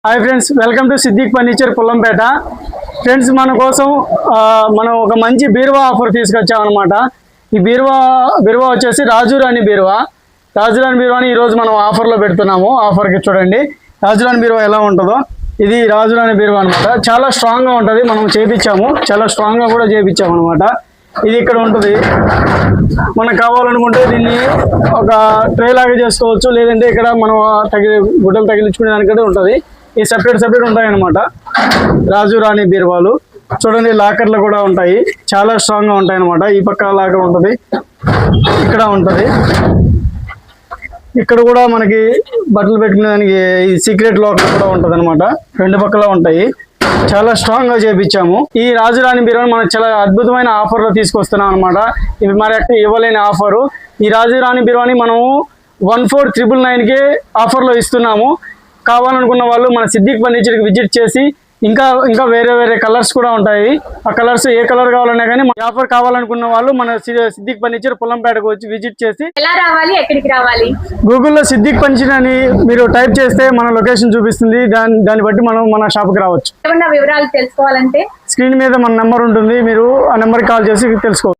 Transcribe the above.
Hi friends, welcome to Siddiq furniture Pullampet. Friends, మన కోసం మనం ఒక మంచి బీరువా ఆఫర్ తీసుకొచ్చామన్నమాట. ఈ బీరువా వచ్చేసి రాజురాణి బీరువాని ఈరోజు మనం ఆఫర్లో పెడుతున్నాము. ఆఫర్కి చూడండి రాజురాణి బీరువా ఎలా ఉంటుందో. ఇది రాజురాణి బీరువా అనమాట. చాలా స్ట్రాంగ్గా ఉంటుంది. మనం చేయించాము, చాలా స్ట్రాంగ్గా కూడా చేయించాము అనమాట. ఇది ఇక్కడ ఉంటుంది. మనకు కావాలనుకుంటే దీన్ని ఒక ట్రే లాగా చేసుకోవచ్చు, లేదంటే ఇక్కడ మనం గుడ్డలు తగిలించుకునే దానికంటే ఉంటుంది. ఈ సెపరేట్ ఉంటాయన్నమాట రాజురాణి బీరువాలు. చూడండి, లాకర్లు కూడా ఉంటాయి, చాలా స్ట్రాంగ్గా ఉంటాయి అన్నమాట. ఈ పక్క లాకర్ ఉంటుంది, ఇక్కడ ఉంటుంది. ఇక్కడ కూడా మనకి బట్టలు పెట్టుకునేదానికి ఈ సీక్రెట్ లాకర్ కూడా ఉంటుంది అనమాట. రెండు పక్కల ఉంటాయి. చాలా స్ట్రాంగ్ గా చేపించాము. ఈ రాజురాణి బీరువాని మనం చాలా అద్భుతమైన ఆఫర్ లో తీసుకొస్తున్నాం అనమాట. ఇవి మరి ఇవ్వలేని ఆఫరు. ఈ రాజురాణి బీరువాని మనము 14,999కే ఆఫర్ లో ఇస్తున్నాము. కావాలనుకున్న వాళ్ళు మన సిద్దిక్ ఫర్నిచర్కి విజిట్ చేసి ఇంకా వేరే కలర్స్ కూడా ఉంటాయి. ఆ కలర్స్ ఏ కలర్ కావాలన్నా కానీ ఆఫర్ కావాలనుకున్న వాళ్ళు మన సిద్దిక్ ఫర్నిచర్ పుల్లంపేటకు వచ్చి విజిట్ చేసి ఎలా రావాలి, ఎక్కడికి రావాలి, గూగుల్లో సిద్దిక్ ఫర్నిచర్ అని మీరు టైప్ చేస్తే మన లొకేషన్ చూపిస్తుంది. దాన్ని బట్టి మనం మన షాప్కి రావచ్చు. ఏమన్నా వివరాలు తెలుసుకోవాలంటే స్క్రీన్ మీద మన నెంబర్ ఉంటుంది, మీరు ఆ నెంబర్కి కాల్ చేసి తెలుసుకోవచ్చు.